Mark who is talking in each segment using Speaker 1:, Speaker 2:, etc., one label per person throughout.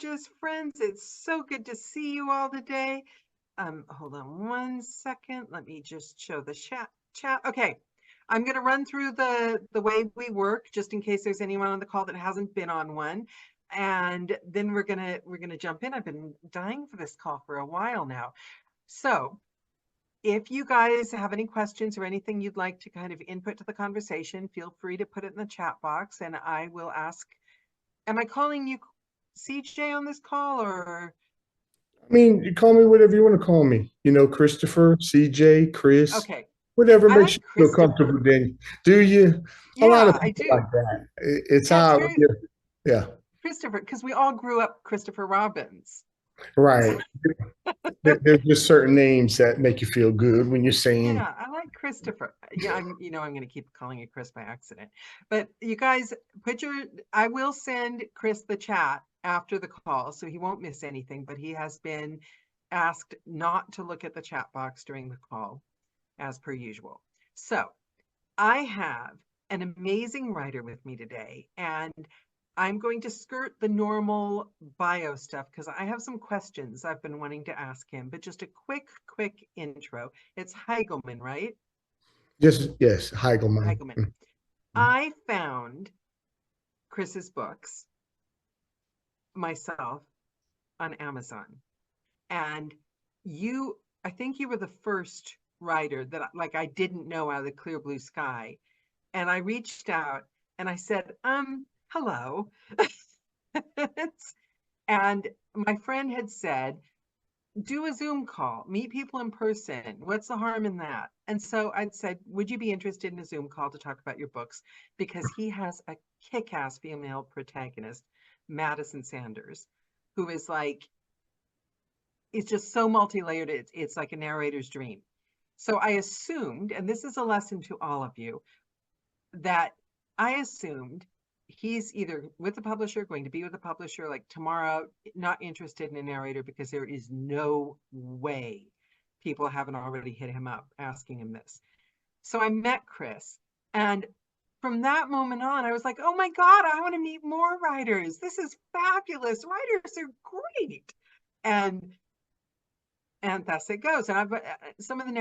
Speaker 1: gorgeous friends. It's so good to see you all today. Hold on one second. Let me just show the chat. Okay. I'm going to run through the way we work just in case there's anyone on the call that hasn't been on one. And then we're going to jump in. I've been dying for this call for a while now. So, if you guys have any questions or anything you'd like to kind of input to the conversation, feel free to put it in the chat box and I will ask. Am I calling you CJ on this call or?
Speaker 2: I mean, you call me whatever you want to call me. You know, Christopher, CJ, Chris,
Speaker 1: Okay.
Speaker 2: whatever
Speaker 1: I
Speaker 2: makes
Speaker 1: like
Speaker 2: you feel
Speaker 1: Christopher.
Speaker 2: comfortable, Danny. Do you? A lot of
Speaker 1: Yeah, I
Speaker 2: people
Speaker 1: do.
Speaker 2: like that. It's
Speaker 1: Yeah, it's
Speaker 2: how,
Speaker 1: very
Speaker 2: yeah,
Speaker 1: Christopher, because we all grew up Christopher Robbins.
Speaker 2: right. There's just certain names that make you feel good when you're saying,
Speaker 1: Yeah, I like Christopher. Yeah, I'm going to keep calling you Chris by accident. But you guys I will send Chris the chat after the call, so he won't miss anything, but he has been asked not to look at the chat box during the call, as per usual. So I have an amazing writer with me today, and I'm going to skirt the normal bio stuff because I have some questions I've been wanting to ask him, but just a quick intro. It's Heigelmann, right?
Speaker 2: just, yes, Heigelmann.
Speaker 1: Heigelmann.
Speaker 2: Mhm.
Speaker 1: I found Chris's books myself on Amazon. And I think you were the first writer that like I didn't know out of the clear blue sky. And I reached out and I said, hello. And my friend had said, do a Zoom call, meet people in person. What's the harm in that? And so I'd said, would you be interested in a Zoom call to talk about your books? Because he has a kick-ass female protagonist, Madison Sanders, who is like, it's just so multi-layered. It's like a narrator's dream. So I assumed, and this is a lesson to all of you, that I assumed he's either with the publisher, going to be with the publisher like tomorrow, not interested in a narrator because there is no way people haven't already hit him up asking him this. So I met Chris, and from that moment on, I was like, oh my God, I want to meet more writers. This is fabulous. Writers are great. And thus it goes. And I've some of the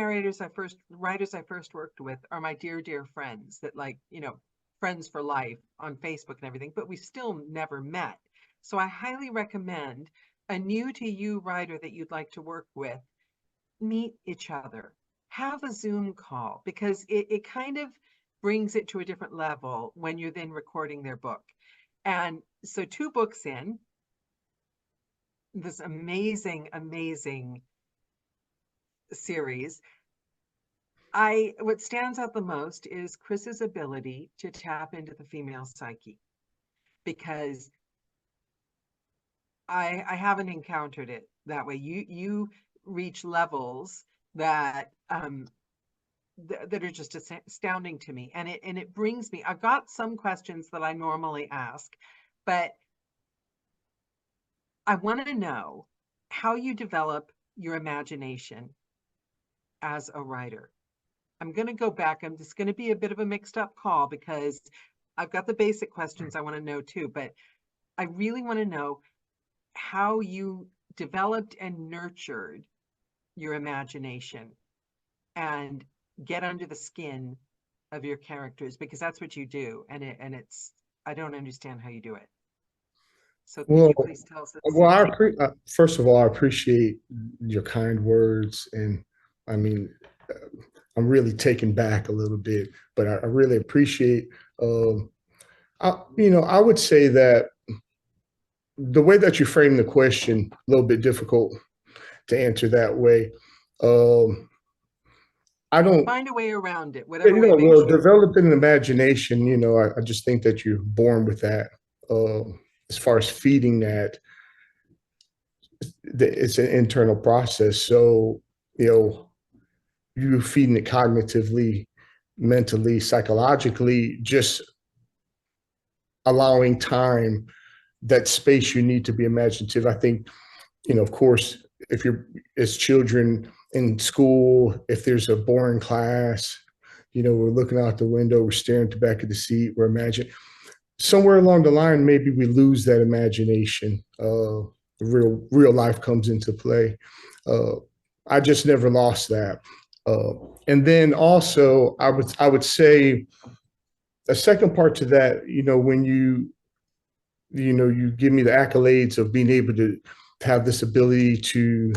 Speaker 1: writers I first worked with are my dear friends that like, friends for life on Facebook and everything, but we still never met. So I highly recommend a new to you writer that you'd like to work with, meet each other, have a Zoom call, because it kind of brings it to a different level when you're then recording their book. And so 2 books in, this amazing series, what stands out the most is Chris's ability to tap into the female psyche, because I haven't encountered it that way. You reach levels that that are just astounding to me, and it brings me. I've got some questions that I normally ask, but I want to know how you develop your imagination as a writer. I'm going to go back. I'm just going to be a bit of a mixed up call because I've got the basic questions I want to know too, but I really want to know how you developed and nurtured your imagination and get under the skin of your characters, because that's what you do. And it's, I don't understand how you do it. So could
Speaker 2: Well,
Speaker 1: you please tell us at the
Speaker 2: well,
Speaker 1: same time?
Speaker 2: first of all, I appreciate your kind words. And I mean, I'm really taken back a little bit, but I really appreciate, um, I would say that the way that you frame the question, a little bit difficult to answer that way. Um, I don't,
Speaker 1: Find a way around it, whatever way
Speaker 2: well,
Speaker 1: makes you.
Speaker 2: developing an imagination, I just think that you're born with that. As far as feeding that, it's an internal process. So, you know, you feeding it cognitively, mentally, psychologically, just allowing time, that space you need to be imaginative. I think, of course, if you're as children in school, if there's a boring class, we're looking out the window, we're staring at the back of the seat, we're imagining. somewhere along the line, maybe we lose that imagination. Real life comes into play. Uh, I just never lost that. Uh, and then also, I would say a second part to that. When you give me the accolades of being able to have this ability to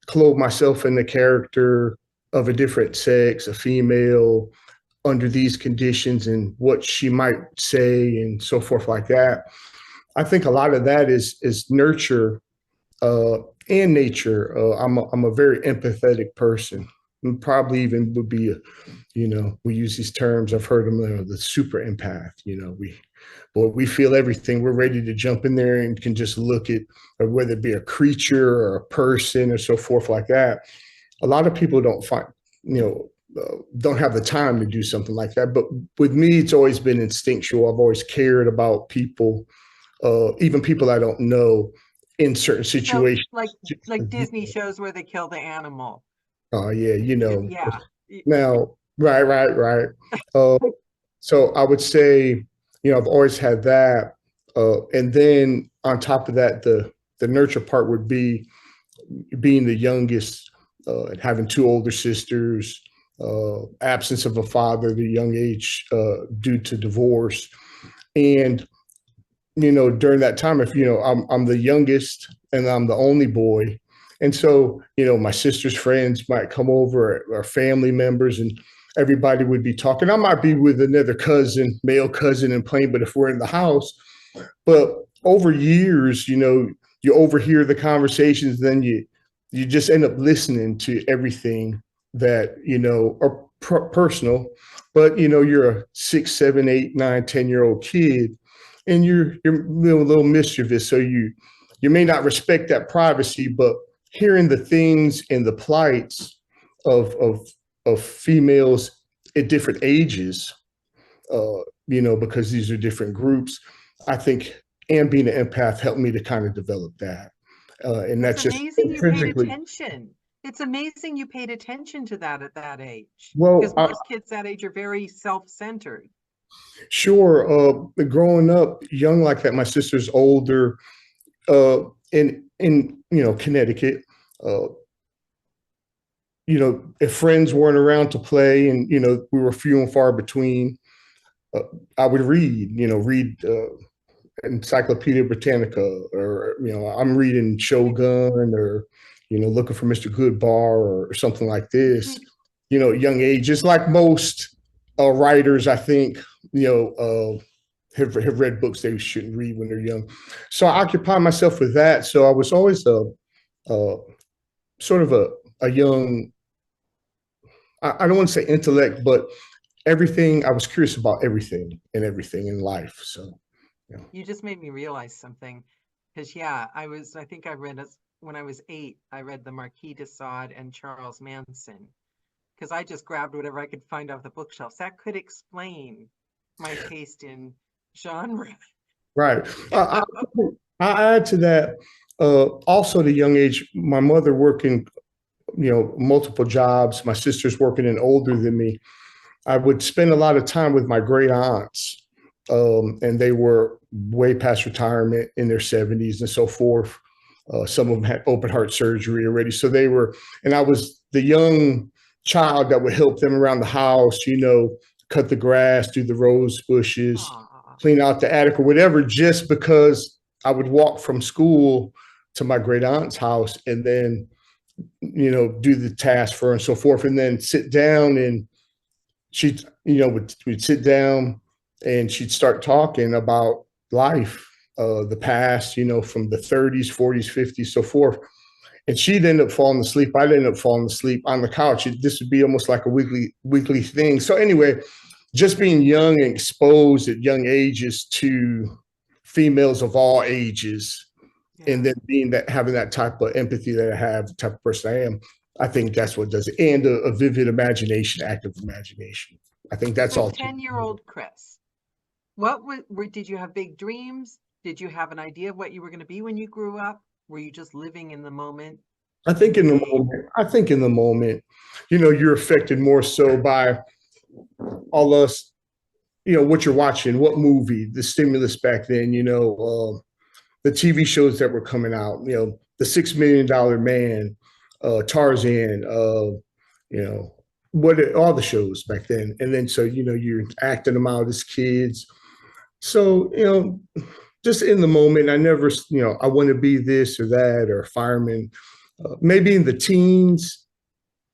Speaker 2: clothe myself in the character of a different sex, a female, under these conditions and what she might say and so forth like that. I think a lot of that is nurture uh, and nature. I'm a very empathetic person. And probably even would be, we use these terms. I've heard them, the super empath. We feel everything. We're ready to jump in there and can just look at, whether it be a creature or a person or so forth like that. A lot of people don't have the time to do something like that. But with me, it's always been instinctual. I've always cared about people, even people I don't know, in certain situations.
Speaker 1: So like Disney shows where they kill the animal.
Speaker 2: Oh yeah,
Speaker 1: Yeah.
Speaker 2: Now, right. Uh, so I would say, I've always had that, and then on top of that, the nurture part would be being the youngest, and having two older sisters, absence of a father at a young age, due to divorce, and during that time, if I'm the youngest and I'm the only boy, and so my sister's friends might come over, or family members, and everybody would be talking. I might be with another cousin, male cousin, and playing, but if we're in the house, but over years, you overhear the conversations, then you just end up listening to everything that are personal, but you're a 6, 7, 8, 9, 10-year-old kid, and you're a little mischievous, so you may not respect that privacy, but hearing the things and the plights of females at different ages, because these are different groups, I think, and being an empath helped me to kind of develop that. And that's
Speaker 1: It's
Speaker 2: just
Speaker 1: amazing you paid
Speaker 2: intrinsically.
Speaker 1: attention. It's amazing you paid attention to that at that age. Because
Speaker 2: Well,
Speaker 1: most kids that age are very self-centered.
Speaker 2: sure. Growing up young like that, my sister's older, in Connecticut. Uh, if friends weren't around to play, and we were few and far between, uh, I would read Encyclopedia Britannica, or I'm reading Shogun, or looking for Mr. Goodbar, or something like this. Young age, just like most writers, I think, have read books they shouldn't read when they're young. So I occupy myself with that. So I was always a sort of a young, I don't want to say intellect, but everything. I was curious about everything and everything in life. So, yeah.
Speaker 1: You just made me realize something. Because I think I read when I was 8, I read the Marquis de Sade and Charles Manson. Because I just grabbed whatever I could find off the bookshelves. That could explain my taste in genre.
Speaker 2: Right. I add to that, also the young age, my mother working, multiple jobs, my sister's working and older than me. I would spend a lot of time with my great aunts, and they were way past retirement, in their 70s and so forth. Some of them had open heart surgery already. So they were, and I was the young child that would help them around the house, cut the grass, do the rose bushes,
Speaker 1: Aw.
Speaker 2: clean out the attic or whatever, just because I would walk from school to my great aunt's house, and then, do the task for her and so forth, and then sit down, and she'd, we'd sit down, and she'd start talking about life, the past, from the 30s, 40s, 50s, so forth. And she'd end up falling asleep. I'd end up falling asleep on the couch. This would be almost like a weekly thing. So anyway, just being young and exposed at young ages to females of all ages, and then having that type of empathy that I have, the type of person I am, I think that's what does it. And a vivid imagination, active imagination. I think that's
Speaker 1: So
Speaker 2: all.
Speaker 1: 10-year-old Chris, did you have big dreams? Did you have an idea of what you were going to be when you grew up? Were you just living in the moment?
Speaker 2: I think in the moment. I think in the moment, you're affected more so by all us, what you're watching, what movie, the stimulus back then, the TV shows that were coming out, the $6 Million Man, Tarzan, all the shows back then. And then, so, you're acting them out as kids. So, just in the moment, I never, I want to be this or that or fireman. Maybe in the teens,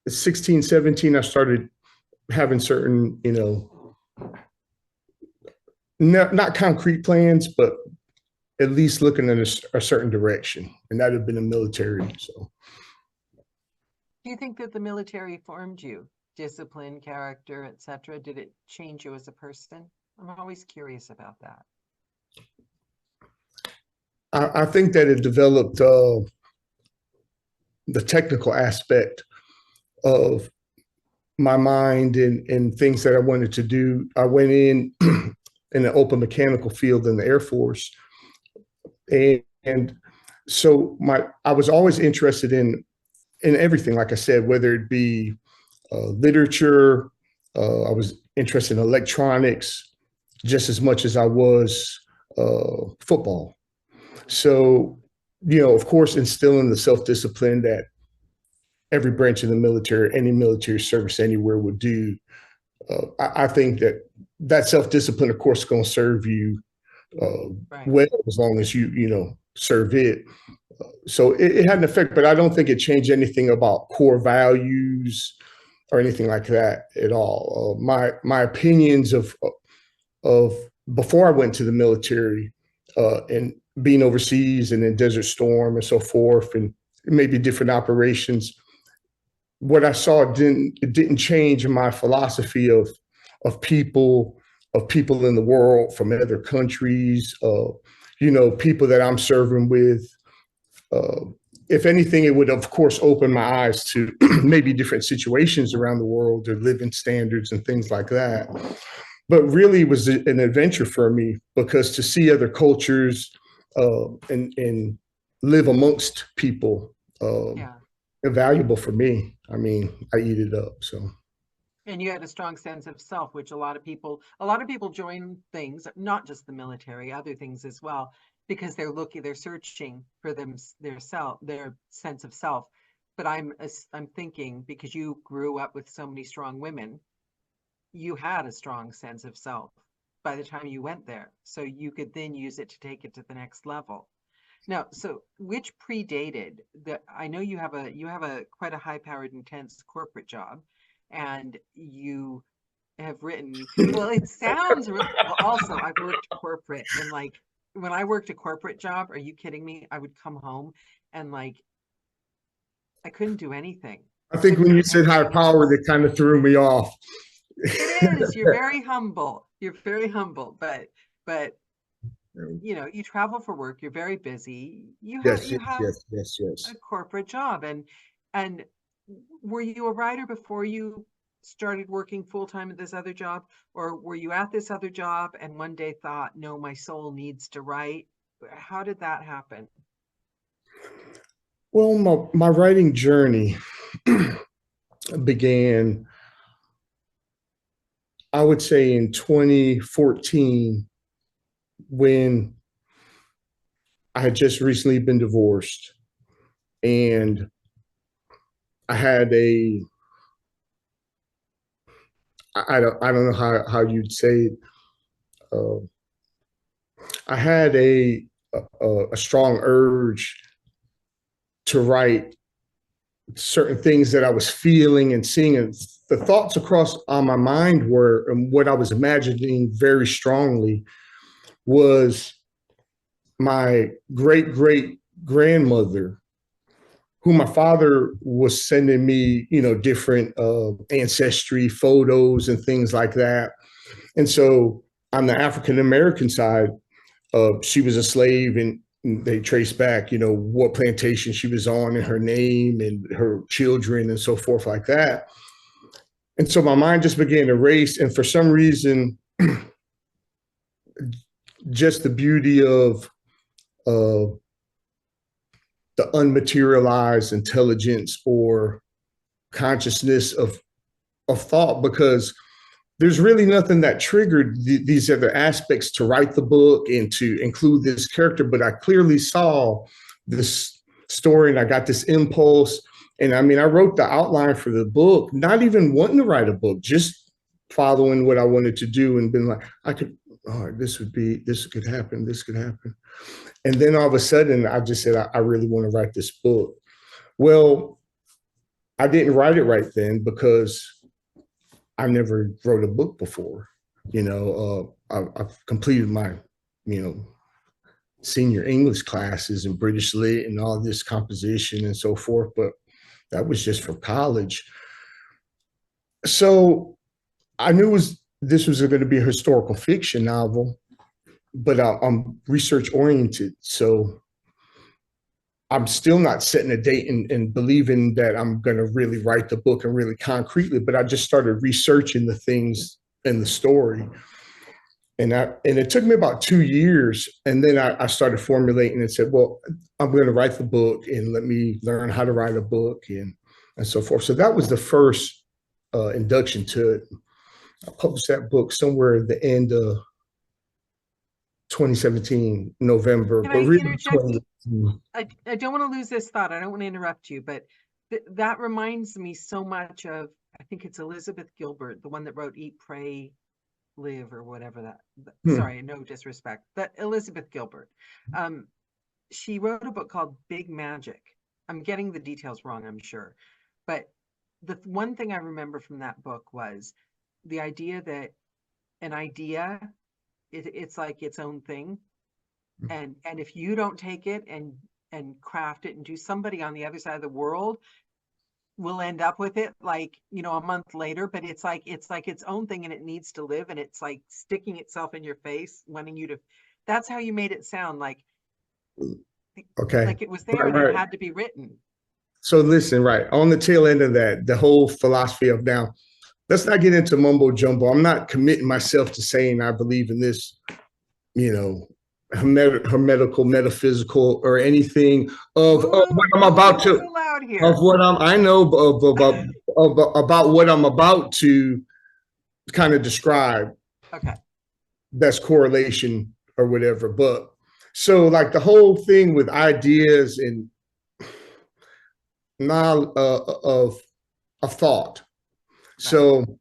Speaker 2: 16, 17, I started having certain, not concrete plans, but at least looking in a certain direction. And that had been the military. So,
Speaker 1: do you think that the military formed you? Discipline, character, etc.? Did it change you as a person? I'm always curious about that.
Speaker 2: I think that it developed the technical aspect of my mind and things that I wanted to do. I went in an open mechanical field in the Air Force. And so I was always interested in everything, like I said, whether it be literature, I was interested in electronics just as much as I was football. So, of course, instilling the self-discipline that every branch of the military, any military service anywhere would do. I think that self-discipline, of course, is going to serve you right. Well, as long as you serve it. So it had an effect, but I don't think it changed anything about core values or anything like that at all. My opinions of before I went to the military and being overseas and in Desert Storm and so forth, and maybe different operations, what I saw didn't change my philosophy of people in the world from other countries, people that I'm serving with. If anything, it would, of course, open my eyes to maybe different situations around the world, or living standards and things like that. But really, it was an adventure for me, because to see other cultures and live amongst people, invaluable for me. I mean, I eat it up. So.
Speaker 1: And you had a strong sense of self, which a lot of people join things, not just the military, other things as well, because they're searching for their sense of self. But I'm thinking, because you grew up with so many strong women, you had a strong sense of self by the time you went there, so you could then use it to take it to the next level. Now, so which predated the? I know you have a quite a high-powered, intense corporate job, and you have written. Well, it sounds really. Well, also, I've worked corporate, and like when I worked a corporate job, are you kidding me? I would come home and like I couldn't do anything.
Speaker 2: I think when you said high power, that kind of threw me off.
Speaker 1: It is. You're very humble. You're very humble, but you travel for work. You're very busy. You have a corporate job, and were you a writer before you started working full time at this other job, or were you at this other job and one day thought, no, my soul needs to write? How did that happen?
Speaker 2: Well, my writing journey began, I would say, in 2014, when I had just recently been divorced, and I had I don't know how you'd say it. I had a strong urge to write certain things that I was feeling and seeing, and the thoughts across on my mind were, and what I was imagining very strongly was my great grandmother, who my father was sending me, different ancestry photos and things like that. And so on the African American side, she was a slave, and they trace back, what plantation she was on and her name and her children and so forth like that. And so my mind just began to race. And for some reason, just the beauty of the unmaterialized intelligence or consciousness of thought, because there's really nothing that triggered these other aspects to write the book and to include this character, but I clearly saw this story and I got this impulse. And I mean, I wrote the outline for the book, not even wanting to write a book, just following what I wanted to do and been like, I could, oh, this could happen, this could happen. And then all of a sudden, I just said, I really want to write this book. Well, I didn't write it right then because I never wrote a book before. I've completed my, senior English classes and British Lit and all this composition and so forth, but that was just for college. So I knew this was going to be a historical fiction novel, but I'm research oriented. So I'm still not setting a date and believing that I'm going to really write the book and really concretely, but I just started researching the things in the story. And it took me about 2 years. And then I started formulating and said, well, I'm going to write the book and let me learn how to write a book and so forth. So that was the first induction to it. I published that book somewhere at the end of 2017, November.
Speaker 1: Can
Speaker 2: but
Speaker 1: I
Speaker 2: really
Speaker 1: interject? I don't want to lose this thought. I don't want to interrupt you, but that reminds me so much of, I think it's Elizabeth Gilbert, the one that wrote Eat, Pray, Live, or whatever that. Sorry, no disrespect. But Elizabeth Gilbert, she wrote a book called Big Magic. I'm getting the details wrong, I'm sure. But the one thing I remember from that book was the idea that an idea, it's like its own thing. And if you don't take it and craft it and do, somebody on the other side of the world will end up with it like, a month later, but it's like its own thing and it needs to live, and it's like sticking itself in your face, wanting you to, that's how you made it sound like,
Speaker 2: okay,
Speaker 1: like it was there and it had to be written.
Speaker 2: So listen, right, on the tail end of that, the whole philosophy of now, let's not get into mumbo jumbo. I'm not committing myself to saying I believe in this, hermetical, metaphysical, or anything of what I'm about to, of what I know about what I'm about to kind of describe.
Speaker 1: Okay.
Speaker 2: That's correlation or whatever. But so like the whole thing with ideas and knowledge of thought. So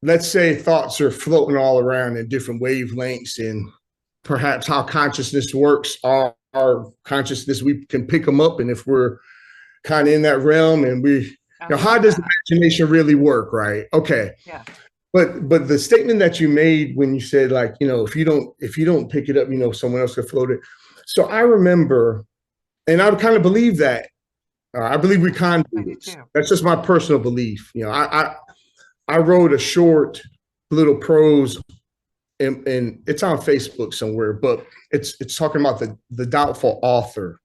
Speaker 2: let's say thoughts are floating all around in different wavelengths, and perhaps how consciousness works, our consciousness, we can pick them up. And if we're kind of in that realm and how does imagination really work, right? Okay.
Speaker 1: Yeah.
Speaker 2: But the statement that you made when you said like, if you don't pick it up, someone else could float it. So I remember, and I kind of believe that. I believe we conduits. That's just my personal belief. I wrote a short little prose, and it's on Facebook somewhere, but it's talking about the doubtful author,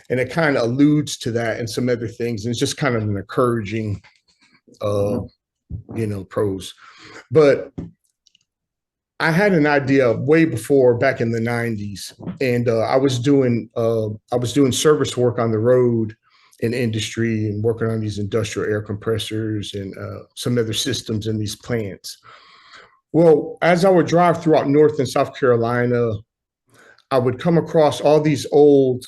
Speaker 2: and it kind of alludes to that and some other things. And it's just kind of an encouraging, prose. But I had an idea way before, back in the 90s, and I was doing service work on the road in industry and working on these industrial air compressors and some other systems in these plants. Well, as I would drive throughout North and South Carolina, I would come across all these old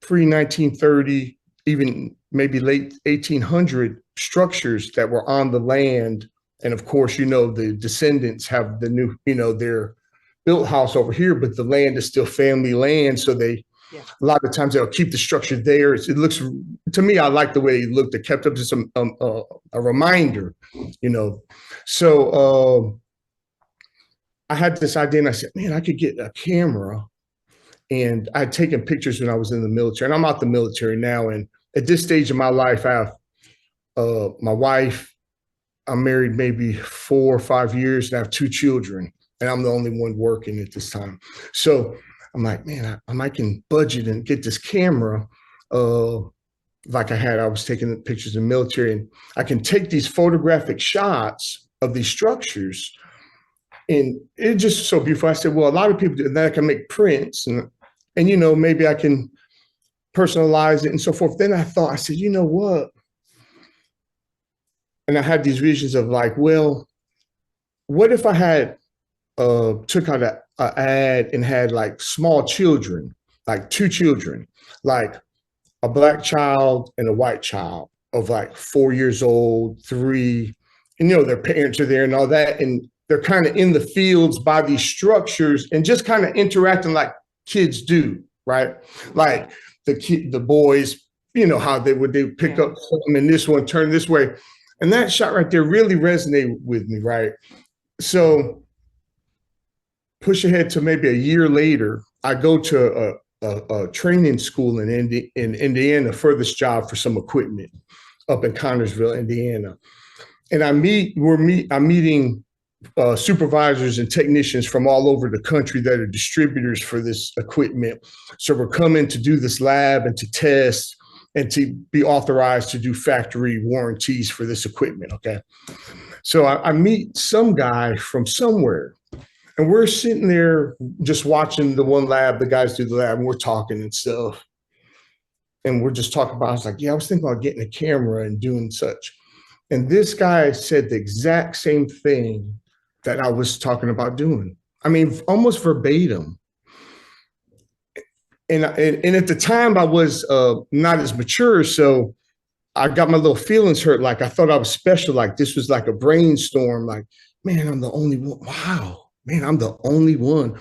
Speaker 2: pre-1930, even maybe late 1800 structures that were on the land. And of course, the descendants have the new, their built house over here, but the land is still family land. So a lot of times they'll keep the structure there. It looks, to me, I like the way it looked. It kept up to some a reminder, So I had this idea, and I said, man, I could get a camera. And I'd taken pictures when I was in the military, and I'm out the military now. And at this stage of my life, I have my wife. I'm married maybe 4 or 5 years, and I have 2 children, and I'm the only one working at this time. So I'm like, man, I can budget and get this camera like I was taking pictures in the military, and I can take these photographic shots of these structures. And it's just so beautiful. I said, well, a lot of people do, and then I can make prints and maybe I can personalize it and so forth. Then I said, you know what? and I had these visions of like, well, what if I had took out a ad and had like small children, like two children, like a black child and a white child of like 4 years old, three, and their parents are there and all that, and they're kind of in the fields by these structures and just kind of interacting like kids do, right? Like the boys, how they would pick up something and this one turn this way, and that shot right there really resonated with me, right? So push ahead to maybe a year later, I go to a training school in Indiana, furthest job for some equipment up in Connersville, Indiana. And I'm meeting supervisors and technicians from all over the country that are distributors for this equipment. So we're coming to do this lab and to test and to be authorized to do factory warranties for this equipment, okay? So I meet some guy from somewhere, and we're sitting there just watching the one lab, the guys do the lab, and we're talking and stuff. And we're just talking about, I was like, yeah, I was thinking about getting a camera and doing such. And this guy said the exact same thing that I was talking about doing. I mean, almost verbatim. And at the time I was not as mature, so I got my little feelings hurt. Like I thought I was special. Like this was like a brainstorm. Like, man, I'm the only one. Wow, man, I'm the only one.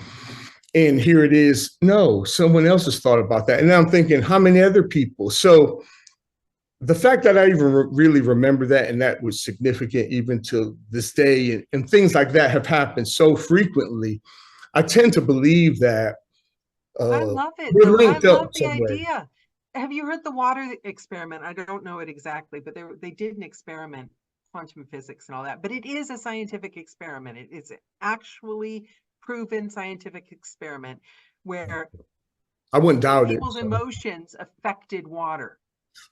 Speaker 2: And here it is. No, someone else has thought about that. And now I'm thinking, how many other people? So the fact that I even really remember that, and that was significant even to this day, and things like that have happened so frequently, I tend to believe that
Speaker 1: I love it.
Speaker 2: we're
Speaker 1: I
Speaker 2: linked
Speaker 1: love
Speaker 2: up
Speaker 1: the
Speaker 2: somewhere.
Speaker 1: idea. Have you heard the water experiment? I don't know it exactly, but they did an experiment, quantum physics and all that. But it is a scientific experiment. It's actually proven scientific experiment where
Speaker 2: I wouldn't doubt it.
Speaker 1: people's emotions affected water.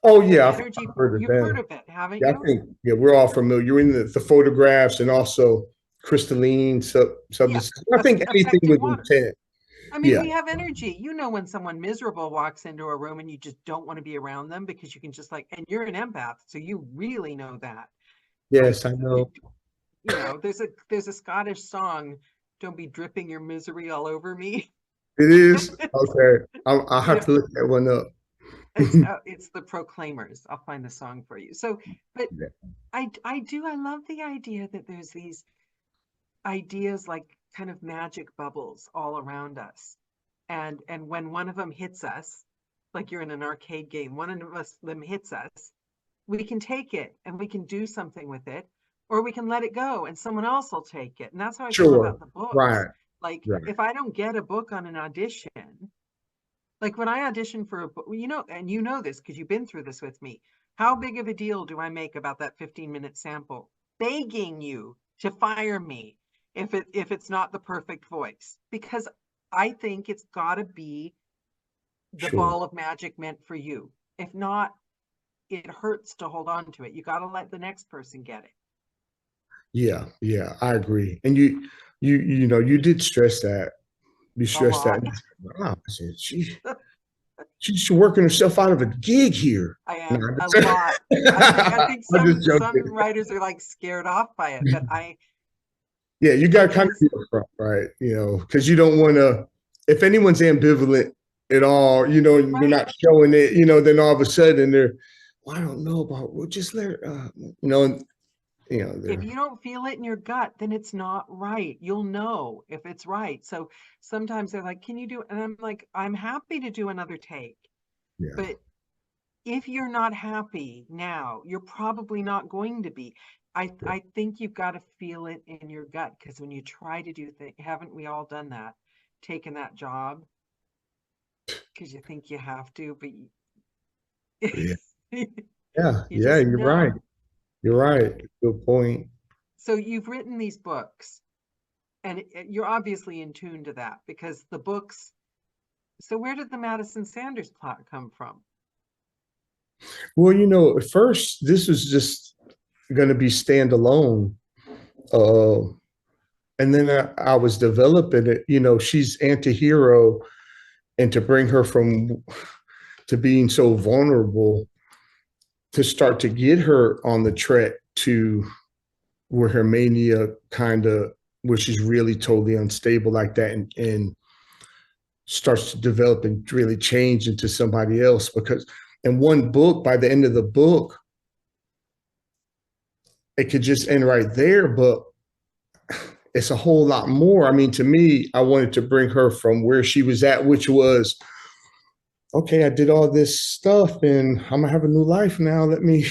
Speaker 2: Oh yeah,
Speaker 1: Energy.
Speaker 2: I've heard of
Speaker 1: You've
Speaker 2: that.
Speaker 1: heard of it, haven't
Speaker 2: Yeah,
Speaker 1: you?
Speaker 2: I think we're all familiar. You're in the photographs and also crystalline substances. I think anything
Speaker 1: affected
Speaker 2: with
Speaker 1: water.
Speaker 2: intent.
Speaker 1: I mean,
Speaker 2: Yeah.
Speaker 1: we have energy. You know, when someone miserable walks into a room and you just don't want to be around them because you can just like, and you're an empath, so you really know that.
Speaker 2: Yes,
Speaker 1: Like,
Speaker 2: I know.
Speaker 1: there's a Scottish song, "Don't be dripping your misery all over me."
Speaker 2: It is okay. I'll
Speaker 1: You
Speaker 2: have
Speaker 1: know,
Speaker 2: to look that one up.
Speaker 1: it's the Proclaimers. I'll find the song for you. So, but
Speaker 2: Yeah.
Speaker 1: I love the idea that there's these ideas like kind of magic bubbles all around us. And when one of them hits us, like you're in an arcade game, one of them hits us, we can take it and we can do something with it, or we can let it go and someone else will take it. And that's how I feel
Speaker 2: Sure.
Speaker 1: about the books.
Speaker 2: Right.
Speaker 1: Like
Speaker 2: Right.
Speaker 1: if I don't get a book on an audition, like when I audition for a book, and you know this because you've been through this with me, how big of a deal do I make about that 15-minute sample? Begging you to fire me if it's not the perfect voice, because I think it's got to be the
Speaker 2: Sure.
Speaker 1: ball of magic meant for you. If not, it hurts to hold on to it. You got to let the next person get it.
Speaker 2: Yeah. Yeah. I agree. And you did stress that. You
Speaker 1: A
Speaker 2: stressed that.
Speaker 1: lot.
Speaker 2: Wow. I said, she's working herself out of a gig here.
Speaker 1: I
Speaker 2: No,
Speaker 1: am
Speaker 2: I'm
Speaker 1: a
Speaker 2: just,
Speaker 1: lot. I think
Speaker 2: I'm just
Speaker 1: some
Speaker 2: joking.
Speaker 1: writers are like scared off by it, but
Speaker 2: Yeah, you got to kind of
Speaker 1: because
Speaker 2: be upfront, right? Because you don't want to, if anyone's ambivalent at all, they're
Speaker 1: right.
Speaker 2: not showing it, then all of a sudden they're, well, I don't know about, well, just let her,
Speaker 1: If
Speaker 2: they're,
Speaker 1: you don't feel it in your gut, then it's not right. You'll know if it's right. So sometimes they're like, "Can you do it?" And I'm like, "I'm happy to do another take."
Speaker 2: yeah,
Speaker 1: But if you're not happy now, you're probably not going to be. I think you've got to feel it in your gut, because when you try to do things, haven't we all done that? Taken that job because you think you have to, but
Speaker 2: yeah,
Speaker 1: you,
Speaker 2: yeah,
Speaker 1: you
Speaker 2: yeah,
Speaker 1: just
Speaker 2: you're right.
Speaker 1: know.
Speaker 2: You're right. Good point.
Speaker 1: So you've written these books, and you're obviously in tune to that because the books. So where did the Madison Sanders plot come from?
Speaker 2: Well, at first this was just going to be standalone. Uh, and then I was developing it, she's anti-hero, and to bring her from to being so vulnerable, to start to get her on the track to where her mania kind of, where she's really totally unstable like that, and starts to develop and really change into somebody else. Because in one book, by the end of the book, it could just end right there, but it's a whole lot more. I mean, to me, I wanted to bring her from where she was at, which was, okay, I did all this stuff and I'm gonna have a new life now. Let me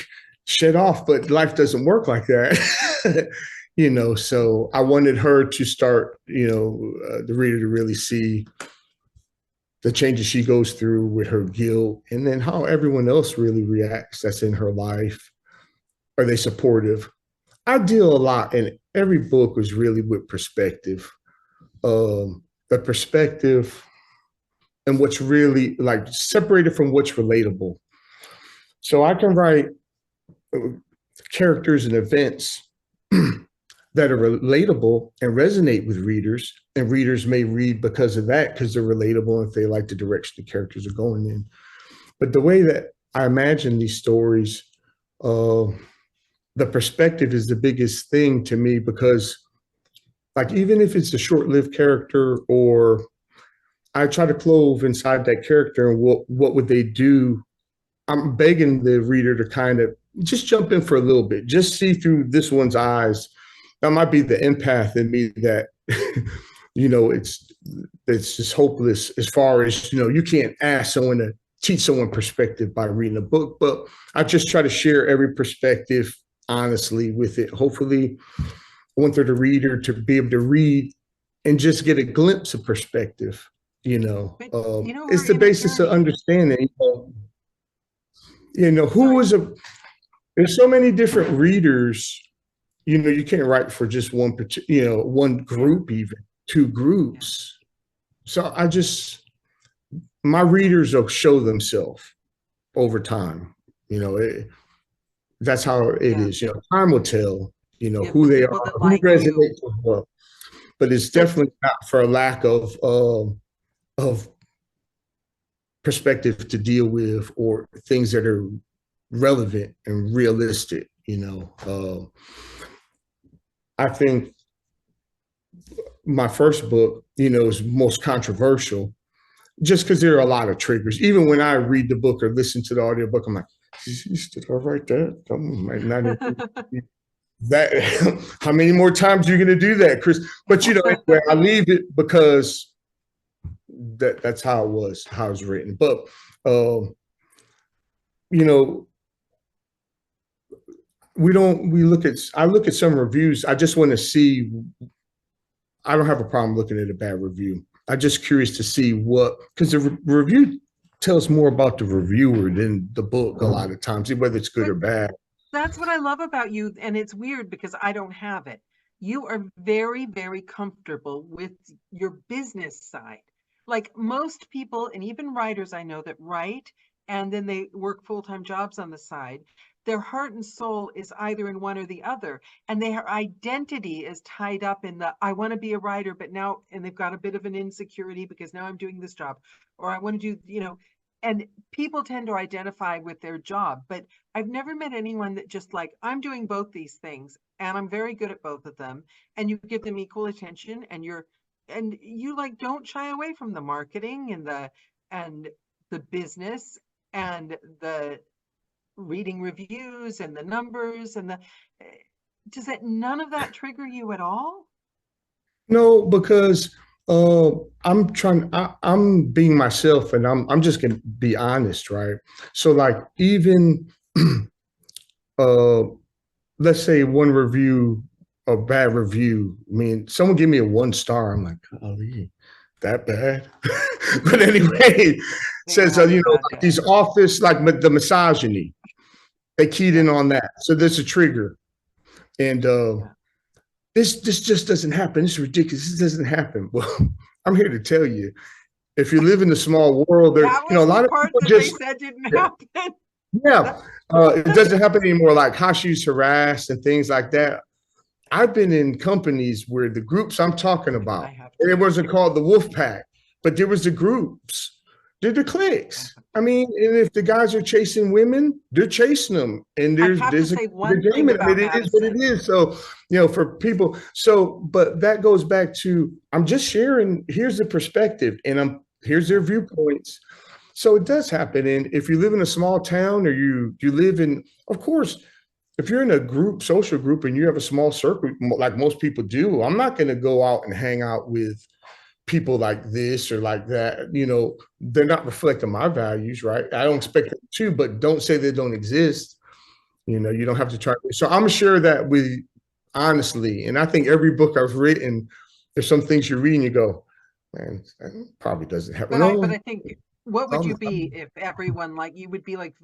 Speaker 2: shed off. But life doesn't work like that. So I wanted her to start, the reader to really see the changes she goes through with her guilt, and then how everyone else really reacts that's in her life. Are they supportive? I deal a lot, and every book was really with perspective. The perspective and what's really like separated from what's relatable. So I can write characters and events that are relatable and resonate with readers, and readers may read because of that, because they're relatable if they like the direction the characters are going in. But the way that I imagine these stories, the perspective is the biggest thing to me, because like, even if it's a short-lived character, or I try to clove inside that character and what would they do. I'm begging the reader to kind of just jump in for a little bit, just see through this one's eyes. That might be the empath in me that, it's just hopeless as far as, you can't ask someone to teach someone perspective by reading a book, but I just try to share every perspective honestly with it. Hopefully I want the reader to be able to read and just get a glimpse of perspective. It's the basis of understanding, there's so many different readers, you can't write for just one particular, one group, even two groups. So my readers will show themselves over time. That's how it is. Time will tell, who they are, who resonates with what. But it's definitely not for a lack of perspective to deal with, or things that are relevant and realistic. I think my first book, is most controversial, just because there are a lot of triggers. Even when I read the book or listen to the audiobook, I'm like, did I write that? That how many more times are you going to do that, Chris? But anyway, I leave it because that's how it was, how it was written. But I look at some reviews. I just want to see. I don't have a problem looking at a bad review. I'm just curious to see because the review tells more about the reviewer than the book a lot of times, whether it's good or bad.
Speaker 1: That's what I love about you. And it's weird because I don't have it. You are very, very comfortable with your business side. Like most people, and even writers I know that write and then they work full-time jobs on the side, their heart and soul is either in one or the other. And their identity is tied up in I want to be a writer, but now, and they've got a bit of an insecurity because now I'm doing this job, or I want to do, and people tend to identify with their job. But I've never met anyone that just like, I'm doing both these things and I'm very good at both of them. And you give them equal attention, and you like, don't shy away from the marketing and the business and the reading reviews and the numbers and does none of that trigger you at all?
Speaker 2: No, because I'm being myself, and I'm just gonna be honest, right? So like, even let's say one review, a bad review. I mean, someone give me a 1 star, I'm like, golly, that bad? But anyway, says like these office, like the misogyny, they keyed in on that. So there's a trigger. And this just doesn't happen. It's ridiculous. This doesn't happen. Well, I'm here to tell you, if you live in a small world, there, a lot of people just
Speaker 1: they said didn't happen.
Speaker 2: Yeah, it doesn't happen anymore. Like how she's harassed and things like that. I've been in companies where the groups I'm talking about, it wasn't called the Wolf Pack, but there was the groups, They're the clicks. I mean, and if the guys are chasing women, they're chasing them, and
Speaker 1: I
Speaker 2: there's
Speaker 1: have to
Speaker 2: there's a
Speaker 1: say
Speaker 2: the
Speaker 1: one
Speaker 2: game
Speaker 1: thing
Speaker 2: in it. I
Speaker 1: about
Speaker 2: mean, it is what it
Speaker 1: Madison.
Speaker 2: is. So, for people. So, but that goes back to, I'm just sharing. Here's the perspective, and here's their viewpoints. So it does happen. And if you live in a small town, or you live in, of course, if you're in a social group, and you have a small circle, like most people do, I'm not going to go out and hang out with people like this or like that. They're not reflecting my values, right? I don't expect them to, but don't say they don't exist. You don't have to try. So I'm sure that honestly, and I think every book I've written, there's some things you read and you go, man, that probably doesn't happen.
Speaker 1: But
Speaker 2: No,
Speaker 1: I think, what would you be
Speaker 2: I'm,
Speaker 1: if everyone, like, you would be like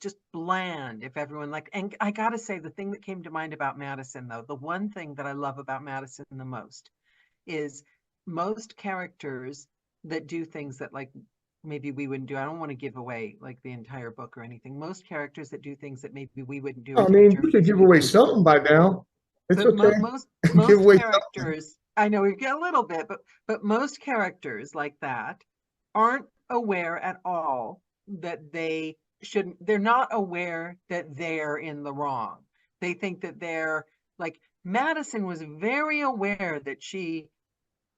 Speaker 1: just bland if everyone, like, and I gotta say, the thing that came to mind about Madison, though, the one thing that I love about Madison the most is most characters that do things that, like, maybe we wouldn't do. I don't want to give away like the entire book or anything. Most characters that do things that maybe we wouldn't do
Speaker 2: I
Speaker 1: in human
Speaker 2: mean, you
Speaker 1: terms,
Speaker 2: could
Speaker 1: which
Speaker 2: give
Speaker 1: we
Speaker 2: away
Speaker 1: wouldn't
Speaker 2: something by now. It's
Speaker 1: but
Speaker 2: okay. Give
Speaker 1: most
Speaker 2: away something.
Speaker 1: characters, I know we get a little bit, but most characters like that aren't aware at all that they shouldn't. They're not aware that they're in the wrong. They think that they're, like, Madison was very aware that she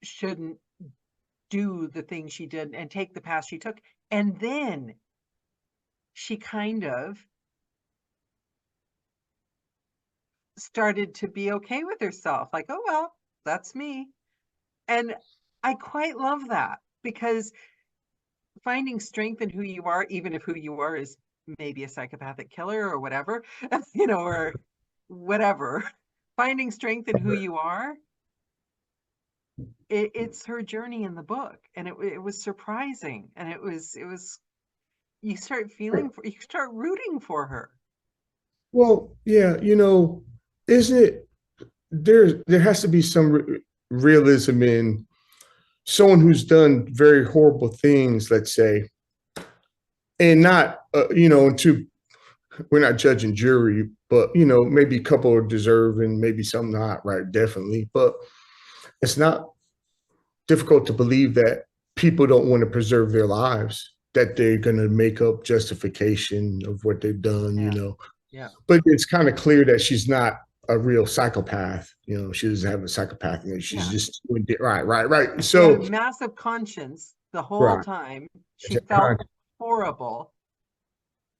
Speaker 1: shouldn't do the thing she did and take the path she took, and then she kind of started to be okay with herself, like, oh well, that's me. And I quite love that, because finding strength in who you are, even if who you are is maybe a psychopathic killer or whatever, or whatever, finding strength in who you are, it's her journey in the book. And it was surprising. And it was, you start you start rooting for her.
Speaker 2: Well, yeah, isn't it, there has to be some realism in someone who's done very horrible things, let's say, and not, to, we're not judging jury, but, maybe a couple are deserving, maybe some not, right? Definitely. But it's not difficult to believe that people don't want to preserve their lives, that they're going to make up justification of what they've done,
Speaker 1: Yeah. Yeah.
Speaker 2: But it's kind of clear that she's not a real psychopath. She doesn't have a psychopath. She's just right.
Speaker 1: She had a
Speaker 2: So,
Speaker 1: massive conscience the whole
Speaker 2: right.
Speaker 1: time. She felt horrible.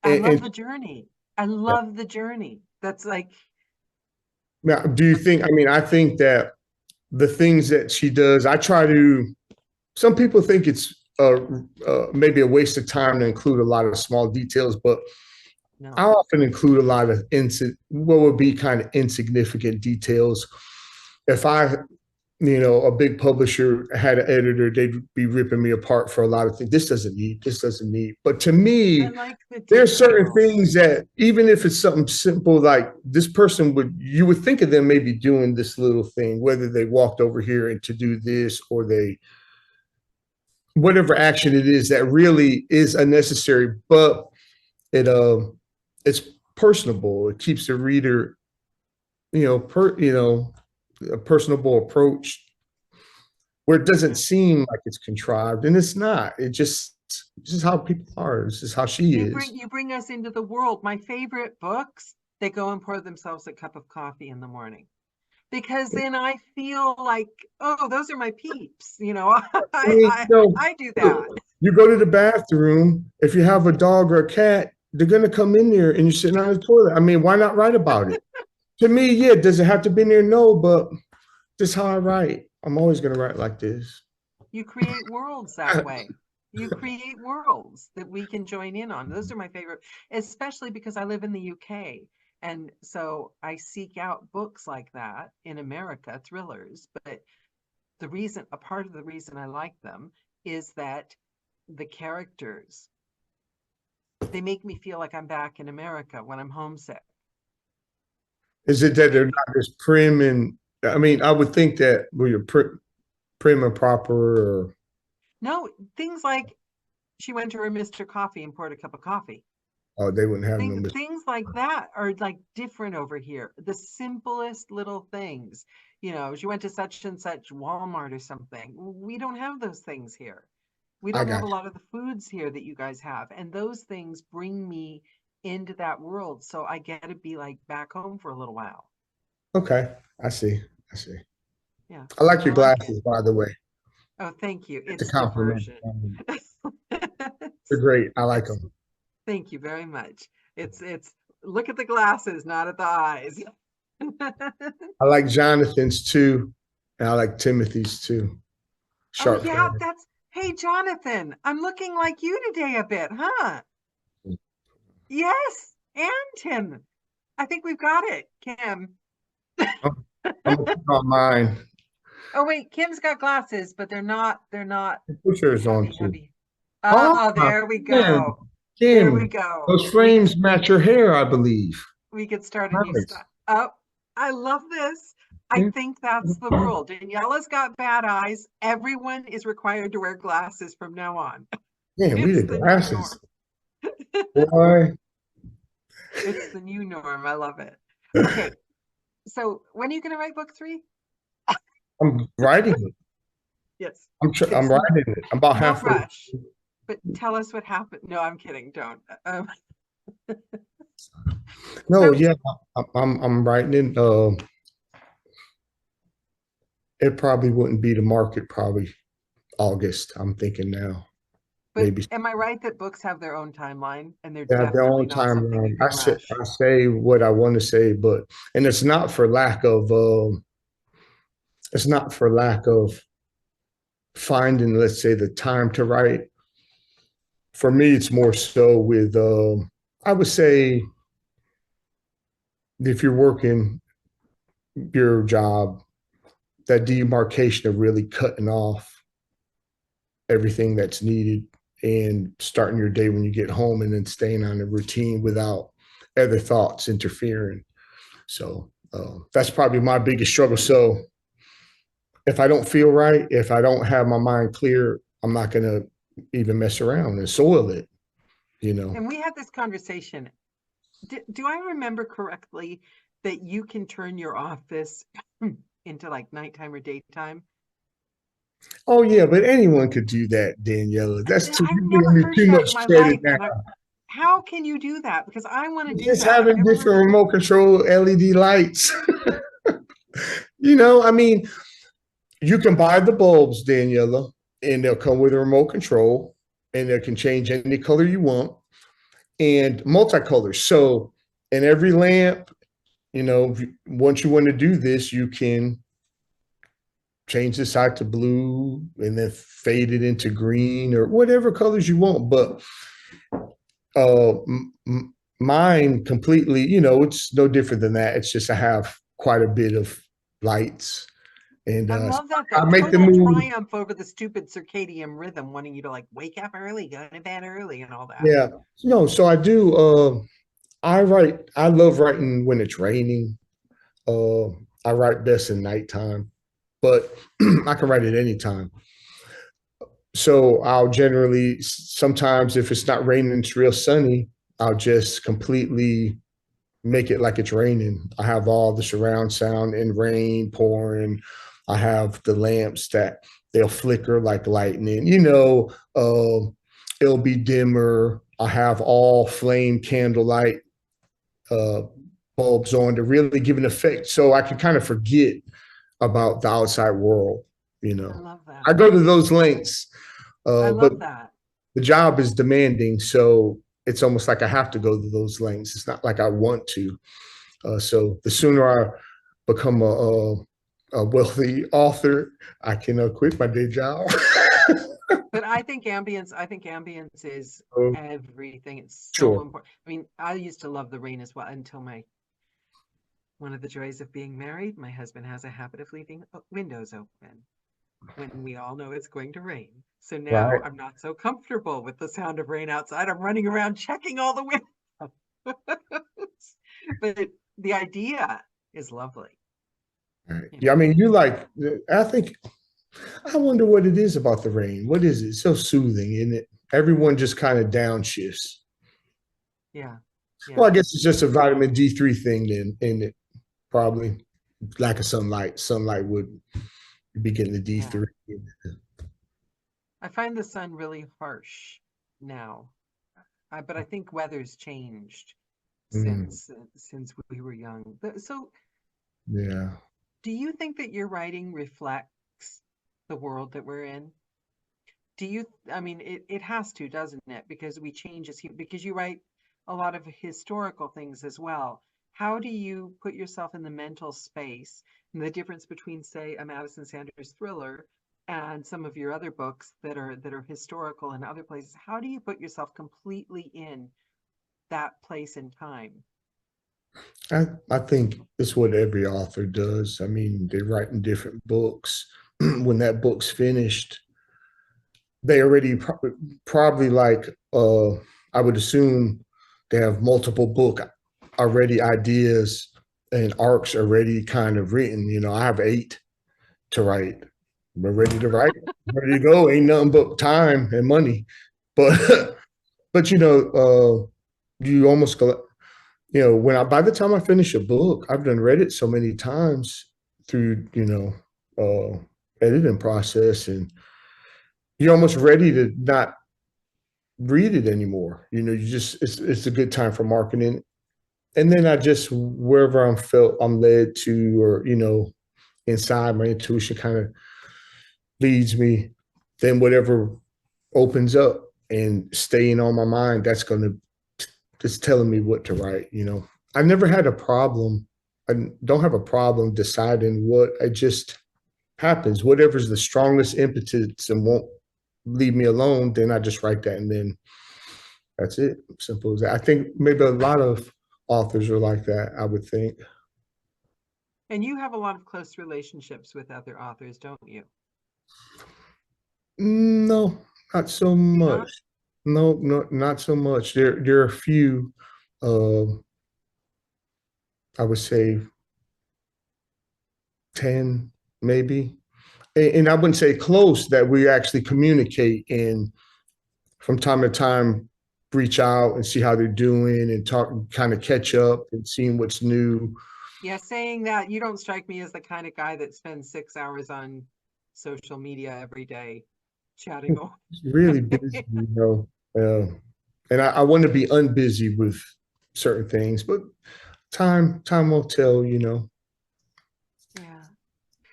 Speaker 1: I love
Speaker 2: And
Speaker 1: the journey. I love the journey. That's like,
Speaker 2: now, do you think, I think that the things that she does, some people think it's maybe a waste of time to include a lot of small details, but
Speaker 1: no.
Speaker 2: I often include a lot of what would be kind of insignificant details. If a big publisher had an editor, they'd be ripping me apart for a lot of things. This doesn't need. But to me,
Speaker 1: I like the
Speaker 2: there's certain
Speaker 1: details.
Speaker 2: things that, even if it's something simple, like this person you would think of them maybe doing this little thing, whether they walked over here and to do this, or whatever action it is that really is unnecessary, but it's personable. It keeps the reader, a personable approach where it doesn't seem like it's contrived, and it's not. This is how people are. This is how she is.
Speaker 1: You bring us into the world. My favorite books, they go and pour themselves a cup of coffee in the morning, because then I feel like, oh, those are my peeps. I do that.
Speaker 2: You go to the bathroom. If you have a dog or a cat, they're gonna come in there, and you're sitting on the toilet. Why not write about it? To me, yeah. Does it have to be in there? No, but this is how I write. I'm always gonna write like this.
Speaker 1: You create worlds that way. You create worlds that we can join in on. Those are my favorite, especially because I live in the UK. And so I seek out books like that in America, thrillers. But a part of the reason I like them is that the characters, they make me feel like I'm back in America when I'm homesick.
Speaker 2: Is it that they're not as prim and, I would think that you're prim and proper, or
Speaker 1: No, things like she went to her Mr. Coffee and poured a cup of coffee.
Speaker 2: they wouldn't have no.
Speaker 1: Things like that are like different over here. The simplest little things. She went to such and such Walmart or something. We don't have those things here. We
Speaker 2: I
Speaker 1: don't have
Speaker 2: got
Speaker 1: a lot of the foods here that you guys have. And those things bring me into that world. So I get to be like back home for a little while.
Speaker 2: you. Okay. I see. I see.
Speaker 1: Yeah.
Speaker 2: I like
Speaker 1: I
Speaker 2: your
Speaker 1: like it.
Speaker 2: glasses, by the way.
Speaker 1: Oh, thank you.
Speaker 2: It's a
Speaker 1: It's
Speaker 2: compliment.
Speaker 1: diversion.
Speaker 2: They're great. I like them.
Speaker 1: Thank you very much. It's look at the glasses, not at the eyes.
Speaker 2: I like Jonathan's too, and I like Timothy's too.
Speaker 1: Oh
Speaker 2: Sharp
Speaker 1: yeah,
Speaker 2: fella.
Speaker 1: hey Jonathan, I'm looking like you today a bit, huh? Yes, and Tim. I think we've got it, Kim.
Speaker 2: I'm, I'm gonna put on mine.
Speaker 1: Oh wait, Kim's got glasses, but they're not
Speaker 2: Put yours on
Speaker 1: heavy,
Speaker 2: too.
Speaker 1: heavy.
Speaker 2: Oh,
Speaker 1: Oh, there we
Speaker 2: man.
Speaker 1: go. There we
Speaker 2: Kim,
Speaker 1: go.
Speaker 2: those frames match your hair, I believe.
Speaker 1: We could start a new
Speaker 2: Nice.
Speaker 1: style. Oh, I love this. I
Speaker 2: Yeah.
Speaker 1: think that's the rule. Daniela's got bad eyes. Everyone is required to wear glasses from now on.
Speaker 2: Man, we
Speaker 1: It's
Speaker 2: the
Speaker 1: the new norm.
Speaker 2: glasses. Boy,
Speaker 1: It's the new norm. I love it. Okay, so when are you going to write book 3?
Speaker 2: I'm writing it.
Speaker 1: Yes.
Speaker 2: I'm
Speaker 1: It's
Speaker 2: writing it. I'm about
Speaker 1: no
Speaker 2: halfway.
Speaker 1: rush, but tell us what happened. No, I'm kidding. Don't.
Speaker 2: No,
Speaker 1: So,
Speaker 2: yeah, I'm writing it. It probably wouldn't be the market, probably August. I'm thinking now,
Speaker 1: but
Speaker 2: maybe.
Speaker 1: am I right that books have their own timeline and they're
Speaker 2: They have their
Speaker 1: definitely
Speaker 2: own
Speaker 1: not something you
Speaker 2: timeline.
Speaker 1: can rush?
Speaker 2: I say what I want to say, but and it's not for lack of finding, let's say, the time to write. For me, it's more so with I would say if you're working your job, that demarcation of really cutting off everything that's needed and starting your day when you get home and then staying on a routine without other thoughts interfering. So that's probably my biggest struggle. So if I don't feel right, if I don't have my mind clear, I'm not going to even mess around and soil it, you know?
Speaker 1: And we had this conversation. Do I remember correctly that you can turn your office into like nighttime or daytime?
Speaker 2: Oh, yeah, but anyone could do that, Daniela. That's too,
Speaker 1: I've
Speaker 2: you're
Speaker 1: never
Speaker 2: giving me
Speaker 1: heard
Speaker 2: too
Speaker 1: that in
Speaker 2: much
Speaker 1: my
Speaker 2: credit
Speaker 1: life.
Speaker 2: now.
Speaker 1: And how can you do that? Because I want to do
Speaker 2: Just
Speaker 1: that. I've
Speaker 2: having
Speaker 1: never heard.
Speaker 2: different remote control LED lights. I mean, you can buy the bulbs, Daniela, and they'll come with a remote control and they can change any color you want and multicolors. So in every lamp, once you want to do this, you can change the side to blue and then fade it into green or whatever colors you want. But uh, mine completely, it's no different than that. It's just I have quite a bit of lights. And
Speaker 1: I love that though.
Speaker 2: I make the
Speaker 1: Total
Speaker 2: move.
Speaker 1: triumph over the stupid circadian rhythm, wanting you to like wake up early, go to bed early, and all that.
Speaker 2: Yeah. No, so I do. I love writing when it's raining. Uh, I write best in nighttime, but I can write at any time. So I'll generally, sometimes if it's not raining, it's real sunny, I'll just completely make it like it's raining. I have all the surround sound and rain pouring. I have the lamps that they'll flicker like lightning. It'll be dimmer. I have all flame candlelight uh, bulbs on to really give an effect, so I can kind of forget about the outside world.
Speaker 1: I love
Speaker 2: I
Speaker 1: that.
Speaker 2: go to those lengths,
Speaker 1: I
Speaker 2: but
Speaker 1: love that.
Speaker 2: the job is demanding, so it's almost like I have to go to those lengths. It's not like I want to. So the sooner I become a wealthy author, I can quit my day job.
Speaker 1: But I think ambience is
Speaker 2: Oh,
Speaker 1: everything. It's so
Speaker 2: sure.
Speaker 1: important. I mean, I used to love the rain as well until one of the joys of being married, my husband has a habit of leaving windows open when we all know it's going to rain. So now
Speaker 2: Right.
Speaker 1: I'm not so comfortable with the sound of rain outside. I'm running around checking all the windows. But the idea is lovely.
Speaker 2: Right.
Speaker 1: You
Speaker 2: Yeah, I
Speaker 1: know?
Speaker 2: mean, I wonder what it is about the rain. What is it? It's so soothing, isn't it? Everyone just kind of downshifts.
Speaker 1: Yeah.
Speaker 2: Well,
Speaker 1: Yeah.
Speaker 2: I guess it's just a vitamin D3 thing then, isn't it? Probably lack of sunlight. Sunlight would be getting the
Speaker 1: Yeah.
Speaker 2: D3.
Speaker 1: I find the sun really harsh now, but I think weather's changed
Speaker 2: Mm,
Speaker 1: since we were young. So,
Speaker 2: yeah.
Speaker 1: do you think that your writing reflects the world that we're in? Do you, I mean, it has to, doesn't it? Because we change because you write a lot of historical things as well. How do you put yourself in the mental space and the difference between, say, a Madison Sanders thriller and some of your other books that are historical in other places? How do you put yourself completely in that place and time?
Speaker 2: I think it's what every author does. I mean, they're writing different books. When that book's finished, they already probably like I would assume they have multiple book already ideas and arcs already kind of written. You know, I have 8 to write. We're ready to write, ready to go. Ain't nothing but time and money. But but you almost go, when I by the time I finish a book, I've done read it so many times through, editing process, and you're almost ready to not read it anymore. You just it's a good time for marketing. And then I just wherever I'm led to, or inside my intuition kind of leads me, then whatever opens up and staying on my mind, that's gonna just telling me what to write. I've never had a problem. I don't have a problem deciding what. It just happens. Whatever's the strongest impetus and won't leave me alone, then I just write that, and then that's it. Simple as that. I think maybe a lot of authors are like that, I would think.
Speaker 1: And you have a lot of close relationships with other authors, don't you?
Speaker 2: No, not so
Speaker 1: Do you not?
Speaker 2: much. No, no, not so much. There are a few, uh, I would say 10, maybe. And I wouldn't say close, that we actually communicate and from time to time reach out and see how they're doing and talk, kind of catch up and seeing what's new.
Speaker 1: Yeah, saying that, you don't strike me as the kind of guy that spends 6 hours on social media every day chatting away.
Speaker 2: It's really busy. Uh, and I want to be unbusy with certain things, but time will tell.
Speaker 1: Yeah.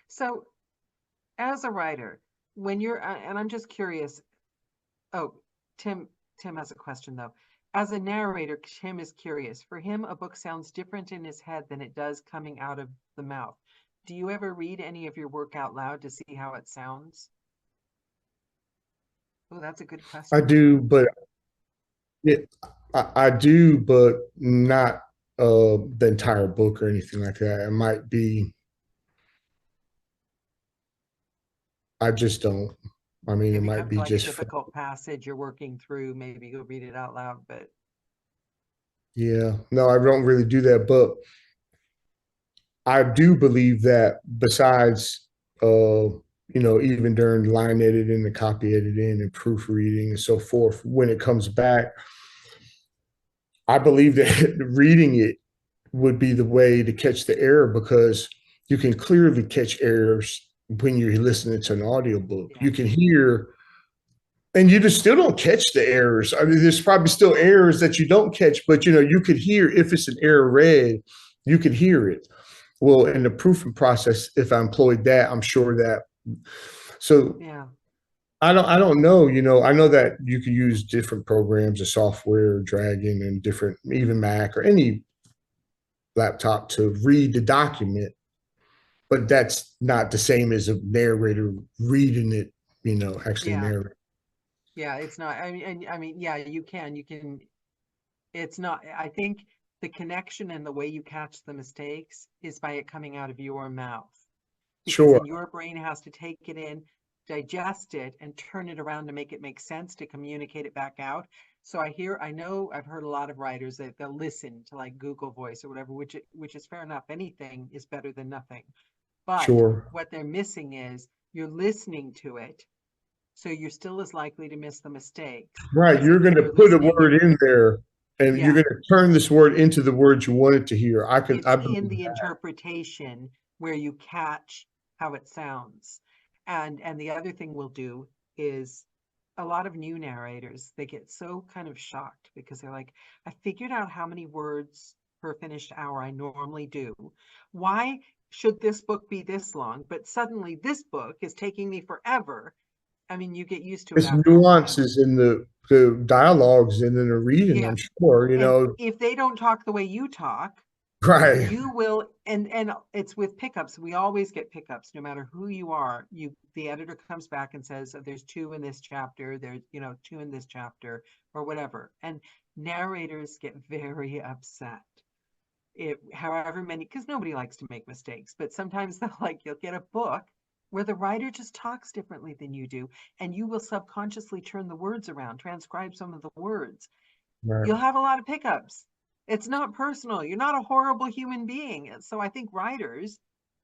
Speaker 1: So, as a writer, when you're, and I'm just curious. Oh, Tim, Tim has a question though. As a narrator, Tim is curious. For him, a book sounds different in his head than it does coming out of the mouth. Do you ever read any of your work out loud to see how it sounds? Oh, that's a good
Speaker 2: I
Speaker 1: question.
Speaker 2: do, but I do, but not the entire book or anything like that. It might be, I just don't. I mean, it
Speaker 1: If you
Speaker 2: might
Speaker 1: come to
Speaker 2: be
Speaker 1: like a
Speaker 2: just,
Speaker 1: difficult passage you're working through, maybe you'll read it out loud, but
Speaker 2: yeah. No, I don't really do that, but I do believe that besides, even during line editing and copy editing and proofreading and so forth, when it comes back, I believe that reading it would be the way to catch the error, because you can clearly catch errors when you're listening to an audiobook.
Speaker 1: yeah,
Speaker 2: You can hear, and you just still don't catch the errors. I mean, there's probably still errors that you don't catch, but you could hear if it's an error read, you could hear it. Well, in the proofing process, if I employed that, I'm sure that. So
Speaker 1: yeah,
Speaker 2: I don't know. I know that you can use different programs of software, Dragon, and different, even Mac or any laptop to read the document, but that's not the same as a narrator reading it. Actually
Speaker 1: yeah,
Speaker 2: narrate.
Speaker 1: yeah. It's not. I mean, yeah, you can. It's not. I think the connection and the way you catch the mistakes is by it coming out of your mouth, because
Speaker 2: Sure,
Speaker 1: then your brain has to take it in, digest it, and turn it around to make it make sense to communicate it back out. So I know I've heard a lot of writers that they'll listen to like Google Voice or whatever, which is fair enough. Anything is better than nothing. But
Speaker 2: sure.
Speaker 1: what they're missing is you're listening to it, so you're still as likely to miss the mistakes
Speaker 2: Right.
Speaker 1: as
Speaker 2: You're
Speaker 1: if
Speaker 2: going to
Speaker 1: you're
Speaker 2: put a
Speaker 1: listening.
Speaker 2: word in there, and you're
Speaker 1: Yeah,
Speaker 2: going to turn this word into the word you wanted to hear.
Speaker 1: it's
Speaker 2: I
Speaker 1: in
Speaker 2: believe
Speaker 1: the
Speaker 2: that.
Speaker 1: interpretation where you catch how it sounds. And the other thing we'll do is a lot of new narrators, they get so kind of shocked because they're like, I figured out how many words per finished hour I normally do. Why should this book be this long? But suddenly this book is taking me forever. I mean, you get used to it
Speaker 2: It's
Speaker 1: after a while.
Speaker 2: nuances in the dialogues and in the reading,
Speaker 1: Yeah.
Speaker 2: I'm sure, you
Speaker 1: And
Speaker 2: know.
Speaker 1: if they don't talk the way you talk,
Speaker 2: Right.
Speaker 1: you will, and it's with pickups. We always get pickups no matter who you are. The editor comes back and says, there's two in this chapter, there's, two in this chapter, or whatever. And narrators get very upset. However many, because nobody likes to make mistakes, but sometimes you'll get a book where the writer just talks differently than you do, and you will subconsciously turn the words around, transcribe some of the words.
Speaker 2: Right.
Speaker 1: You'll have a lot of pickups. It's not personal. You're not a horrible human being. So I think writers,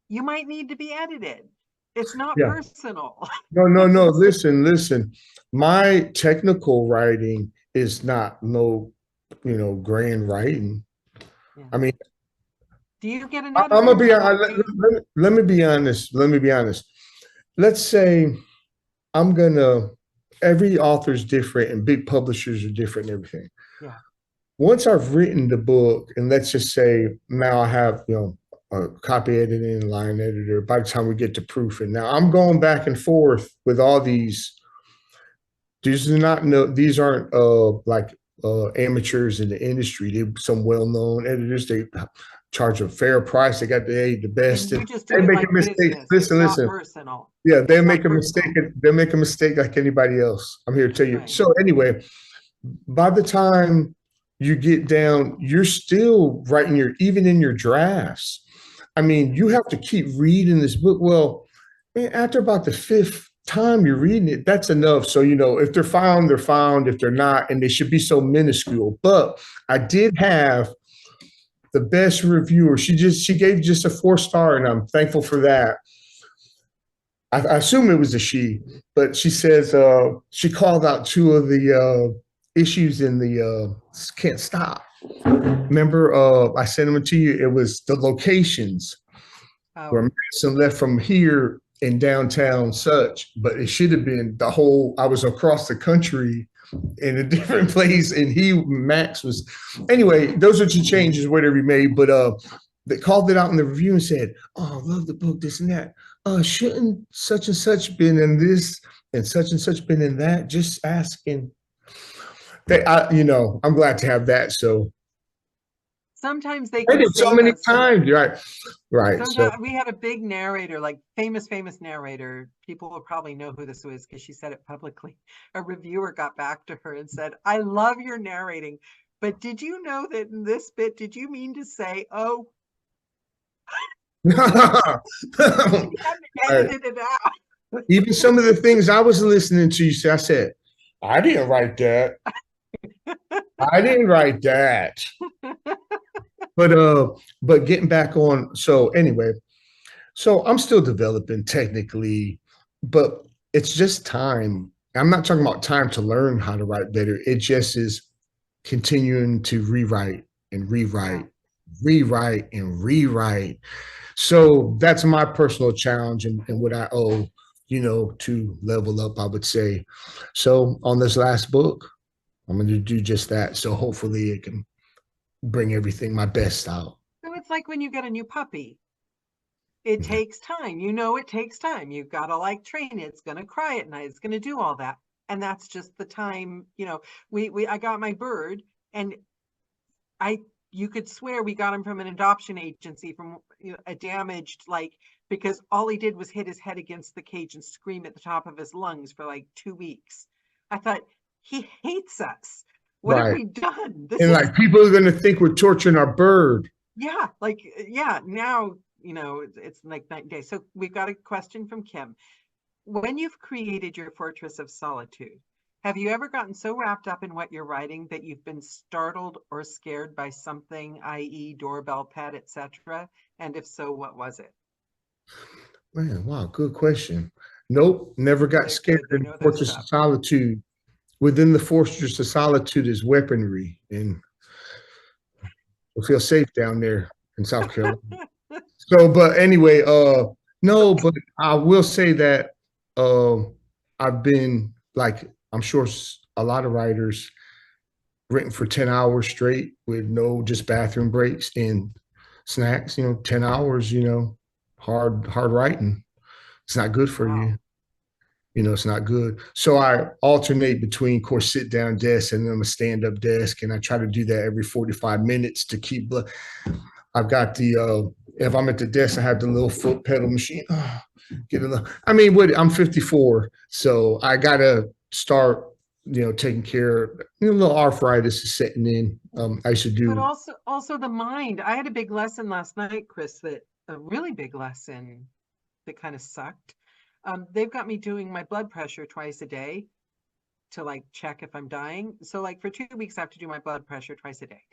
Speaker 1: you might need to be edited. It's not
Speaker 2: Yeah.
Speaker 1: personal.
Speaker 2: No. Listen. My technical writing is not no, grand writing.
Speaker 1: Yeah.
Speaker 2: I mean,
Speaker 1: Do you get an
Speaker 2: I'm
Speaker 1: editor?
Speaker 2: gonna be. Let me be honest. Let me be honest. Let's say I'm gonna. Every author's different, and big publishers are different, and everything.
Speaker 1: Yeah.
Speaker 2: Once I've written the book, and let's just say now I have, a copy editing, line editor, by the time we get to proofing. Now I'm going back and forth with all these. These aren't like amateurs in the industry. They're some well-known editors. They charge a fair price. They got the best.
Speaker 1: And you just
Speaker 2: They
Speaker 1: do it
Speaker 2: make a
Speaker 1: like
Speaker 2: mistake.
Speaker 1: business. It's
Speaker 2: Listen,
Speaker 1: not
Speaker 2: listen.
Speaker 1: personal.
Speaker 2: Yeah, they
Speaker 1: It's
Speaker 2: make
Speaker 1: not
Speaker 2: a
Speaker 1: personal.
Speaker 2: mistake. They make a mistake like anybody else. I'm here to tell you.
Speaker 1: Right.
Speaker 2: So anyway, by the time you get down, you're still writing even in your drafts. I mean, you have to keep reading this book. Well, man, after about the fifth time you're reading it, that's enough. So, if they're found, they're found. If they're not, and they should be so minuscule. But I did have the best reviewer. She gave just a 4-star, and I'm thankful for that. I assume it was a she, but she says she called out two of the issues in the Can't Stop. Remember, I sent them to you. It was the locations where Madison left from here in downtown such, but it should have been the whole. I was across the country in a different place, and Max was. Anyway, those are two changes whatever he made, but they called it out in the review and said, "Oh, I love the book, this and that. Shouldn't such and such been in this and such been in that?" Just asking. I'm glad to have that. So
Speaker 1: sometimes they
Speaker 2: I
Speaker 1: can
Speaker 2: did so
Speaker 1: save
Speaker 2: many
Speaker 1: us.
Speaker 2: times, right.
Speaker 1: Sometimes
Speaker 2: So
Speaker 1: we had a big narrator, like famous narrator. People will probably know who this was because she said it publicly. A reviewer got back to her and said, "I love your narrating, but did you know that in this bit, did you mean to say, oh?" She hadn't edited it out.
Speaker 2: Even some of the things I was listening to, I said, I didn't write that. I didn't write that. But getting back on, so anyway, so I'm still developing technically, but it's just time. I'm not talking about time to learn how to write better. It just is continuing to rewrite and rewrite, rewrite and rewrite. So that's my personal challenge and what I owe, to level up, I would say. So on this last book, I'm going to do just that. So hopefully it can bring everything, my best out.
Speaker 1: So it's like when you get a new puppy. It takes time. It takes time. You've got to train it. It's going to cry at night. It's going to do all that. And that's just the time, I got my bird, and you could swear we got him from an adoption agency from a damaged, because all he did was hit his head against the cage and scream at the top of his lungs for 2 weeks. I thought, he hates us. What have we done?
Speaker 2: People are going to think we're torturing our bird.
Speaker 1: Yeah. Now, it's like night and day. So we've got a question from Kim. When you've created your fortress of solitude, have you ever gotten so wrapped up in what you're writing that you've been startled or scared by something, i.e. doorbell, pet, etc.? And if so, what was it?
Speaker 2: Man, wow, good question. Nope, never got scared in the Fortress of Solitude. Within the Fortress of Solitude is weaponry, and I feel safe down there in South Carolina. So, but anyway, no, but I will say that I've been I'm sure a lot of writers written for 10 hours straight with no just bathroom breaks and snacks, 10 hours, hard writing. It's not good for
Speaker 1: Wow.
Speaker 2: you. It's not good. So I alternate between, of course, sit down desk and then a stand up desk. And I try to do that every 45 minutes to keep, I've got if I'm at the desk, I have the little foot pedal machine. Get a little, I mean, I'm 54. So I got to start, taking care of, a little arthritis is setting in. I should
Speaker 1: But
Speaker 2: do.
Speaker 1: also the mind. I had a big lesson last night, Chris, that a really big lesson that kind of sucked. They've got me doing my blood pressure twice a day to like check if I'm dying. So like for 2 weeks, I have to do my blood pressure twice a day.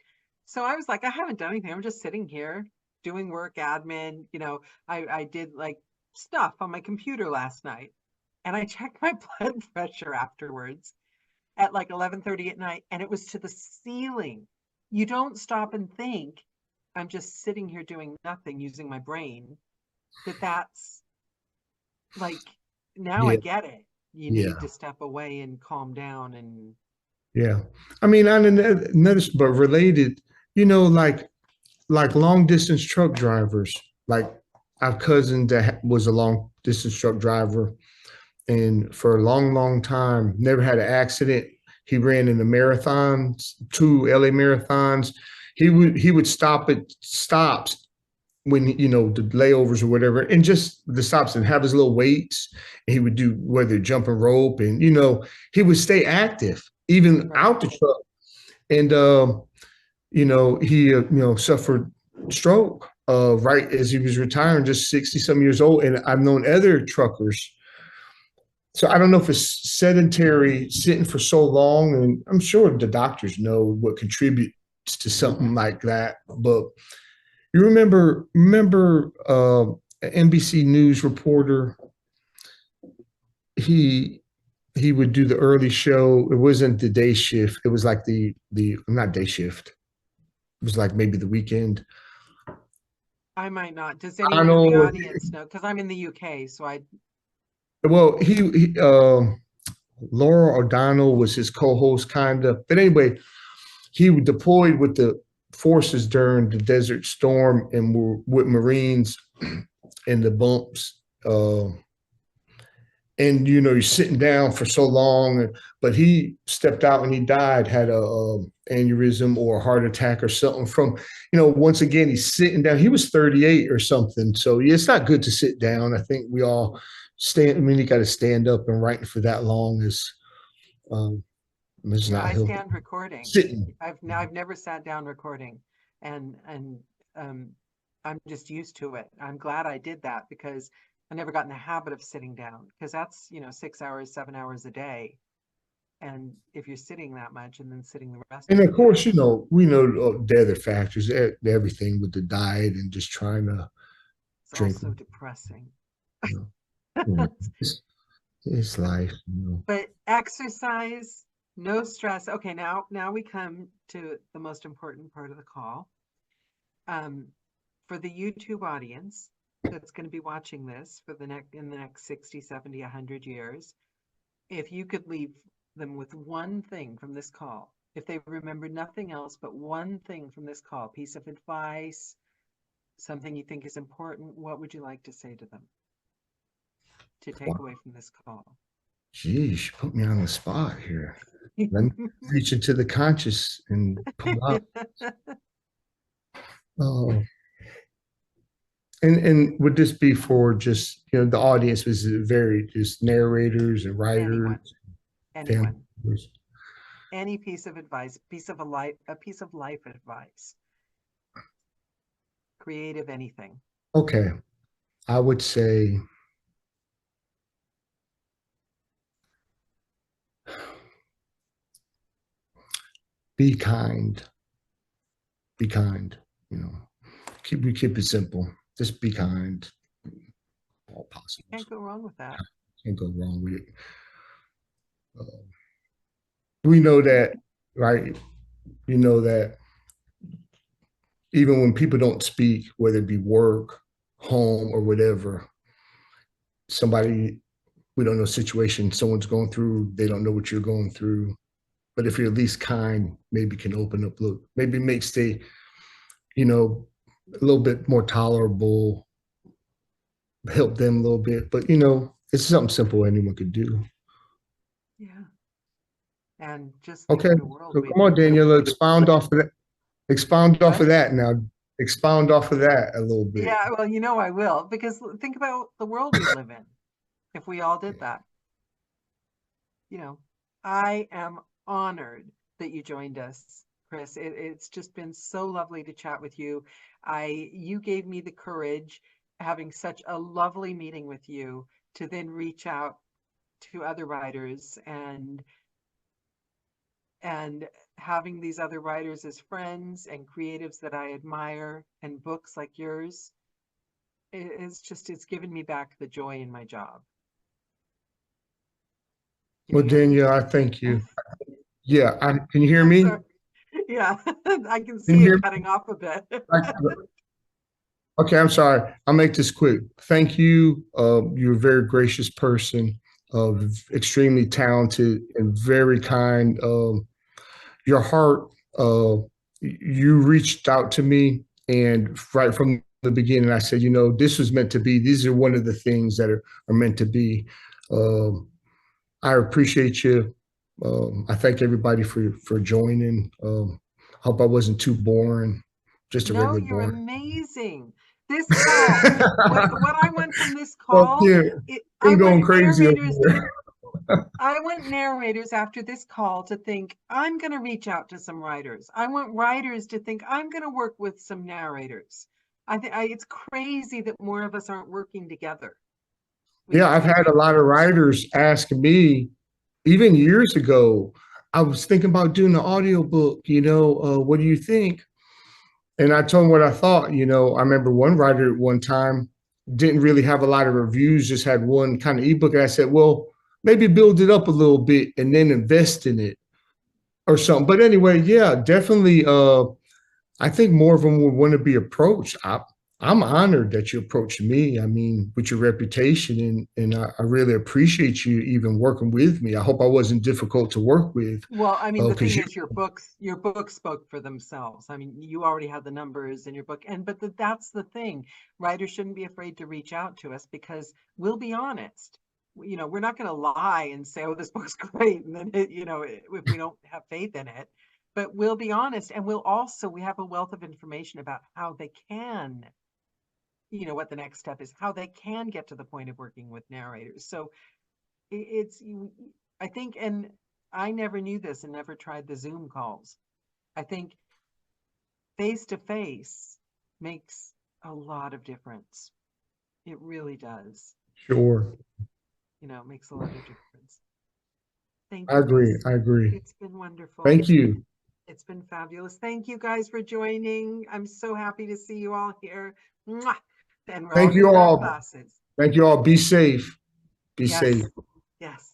Speaker 1: So I was like, I haven't done anything. I'm just sitting here doing work, admin. I did like stuff on my computer last night, and I checked my blood pressure afterwards at like 11:30 at night, and it was to the ceiling. You don't stop and think, I'm just sitting here doing nothing using my brain. That's like, now I
Speaker 2: Yeah.
Speaker 1: get it. You need
Speaker 2: Yeah.
Speaker 1: to step away and calm down. And
Speaker 2: Yeah. I mean, on another, but related, like long distance truck drivers. Like I've cousin that was a long distance truck driver, and for a long, long time, never had an accident. He ran in the marathons, 2 LA marathons. He would stop at stops when the layovers or whatever, and just the stops and have his little weights. And he would do whether jumping rope, and he would stay active even
Speaker 1: right.
Speaker 2: out the truck. And he suffered stroke right as he was retiring, just 60 some years old. And I've known other truckers. So I don't know if it's sedentary sitting for so long, and I'm sure the doctors know what contributes to something like that. But you remember an NBC News reporter. He he would do the early show. It wasn't the day shift. It was like the not day shift. It was like maybe the weekend.
Speaker 1: I might not. Does anyone in the
Speaker 2: Arnold.
Speaker 1: audience know? Because I'm in the UK, so I
Speaker 2: Well, Laura O'Donnell was his co-host, kind of. But anyway, he deployed with the forces during the Desert Storm and were with Marines in the bumps. And you're sitting down for so long, but he stepped out and he died, had a aneurysm or a heart attack or something from, once again, he's sitting down. He was 38 or something. So yeah, it's not good to sit down. I think we all stand. I mean, you got to stand up, and writing for that long um, is
Speaker 1: yeah,
Speaker 2: not
Speaker 1: I
Speaker 2: healthy.
Speaker 1: stand recording.
Speaker 2: Sitting.
Speaker 1: I've never sat down recording, and um, I'm just used to it. I'm glad I did that because I never got in the habit of sitting down, because that's 6 hours, 7 hours a day, and if you're sitting that much and then sitting the rest
Speaker 2: And
Speaker 1: of
Speaker 2: of
Speaker 1: the
Speaker 2: course,
Speaker 1: day,
Speaker 2: we know the other factors, everything with the diet and just trying to
Speaker 1: it's
Speaker 2: drink.
Speaker 1: also depressing.
Speaker 2: You know, it's, it's life.
Speaker 1: But exercise, no stress. Okay, now we come to the most important part of the call. Um, for the YouTube audience that's going to be watching this for in the next 60, 70, 100 years, if you could leave them with one thing from this call, if they remember nothing else but one thing from this call, piece of advice, something you think is important, what would you like to say to them to take away
Speaker 2: Wow.
Speaker 1: from this call?
Speaker 2: Geez, you put me on the spot here. Let me reach into the conscious and pull out. Oh, and would this be for just the audience? Was it very just narrators and writers,
Speaker 1: Anyone, anyone,
Speaker 2: family?
Speaker 1: any piece of advice, a piece of life advice, creative, anything.
Speaker 2: Okay, I would say be kind. Be kind. You know, keep it simple. Just be kind. All possible.
Speaker 1: Can't go wrong with that.
Speaker 2: Can't go wrong with it. Uh, we know that, right? You know that even when people don't speak, whether it be work, home, or whatever, somebody we don't know situation someone's going through. They don't know what you're going through. But if you're at least kind, maybe can open up, look, maybe makes the, you know, a little bit more tolerable, help them a little bit. But, you know, it's something simple anyone could do.
Speaker 1: Yeah. And just think
Speaker 2: Okay.
Speaker 1: what a world
Speaker 2: So
Speaker 1: we'd
Speaker 2: come on,
Speaker 1: live in.
Speaker 2: Daniela, expound off of that. Expound off of
Speaker 1: What?
Speaker 2: that now. Expound off of that a little bit.
Speaker 1: Yeah, well, you know I will, because think about the world we'd live in if we all did that. You know, I am honored that you joined us, Chris. It's just been so lovely to chat with you. You gave me the courage, having such a lovely meeting with you, to then reach out to other writers and having these other writers as friends and creatives that I admire and books like yours. It's given me back the joy in my job. Can
Speaker 2: Well,
Speaker 1: you hear me?
Speaker 2: Danielle, I thank you. Yeah, can you hear
Speaker 1: I'm
Speaker 2: me?
Speaker 1: sorry. Yeah, I can
Speaker 2: Can you
Speaker 1: see
Speaker 2: hear
Speaker 1: it
Speaker 2: me?
Speaker 1: cutting off a bit.
Speaker 2: Okay, I'm sorry. I'll make this quick. Thank you. You're a very gracious person, extremely talented and very kind. Your heart, you reached out to me, and right from the beginning, I said, you know, this was meant to be. These are one of the things that are meant to be. I appreciate you. I thank everybody for joining. Hope I wasn't too boring, just a
Speaker 1: No,
Speaker 2: regular
Speaker 1: you're
Speaker 2: boring.
Speaker 1: amazing. This call, what I want from this
Speaker 2: Well,
Speaker 1: call,
Speaker 2: yeah,
Speaker 1: I
Speaker 2: I'm going
Speaker 1: want
Speaker 2: crazy over
Speaker 1: narrators.
Speaker 2: here.
Speaker 1: I want narrators after this call to think, I'm going to reach out to some writers. I want writers to think, I'm going to work with some narrators. I think it's crazy that more of us aren't working together.
Speaker 2: Yeah, I've had a lot of writers ask me, even years ago, I was thinking about doing an audiobook, what do you think? And I told him what I thought. I remember one writer at one time didn't really have a lot of reviews, just had one kind of ebook. And I said, well, maybe build it up a little bit and then invest in it or something. But anyway, yeah, definitely. I think more of them would want to be approached. I'm honored that you approached me. I mean, with your reputation, and I really appreciate you even working with me. I hope I wasn't difficult to work with,
Speaker 1: Well, I mean, the
Speaker 2: because
Speaker 1: thing
Speaker 2: you.
Speaker 1: is, your books spoke for themselves. I mean, you already had the numbers in your book, but that's the thing. Writers shouldn't be afraid to reach out to us, because we'll be honest. We're not going to lie and say, "Oh, this book's great," and then if we don't have faith in it. But we'll be honest, and we have a wealth of information about how they can, what the next step is, how they can get to the point of working with narrators. So it's, I think, and I never knew this and never tried the Zoom calls. I think face to face makes a lot of difference. It really does.
Speaker 2: Sure.
Speaker 1: It makes a lot of difference. Thank
Speaker 2: I
Speaker 1: you,
Speaker 2: agree.
Speaker 1: Chris.
Speaker 2: I agree.
Speaker 1: It's been wonderful.
Speaker 2: Thank you.
Speaker 1: It's been fabulous. Thank you guys for joining. I'm so happy to see you all here. Mwah! And we're all
Speaker 2: Thank
Speaker 1: going to
Speaker 2: you
Speaker 1: grab
Speaker 2: all.
Speaker 1: classes.
Speaker 2: Thank you all. Be safe. Be safe.
Speaker 1: Yes. Yes.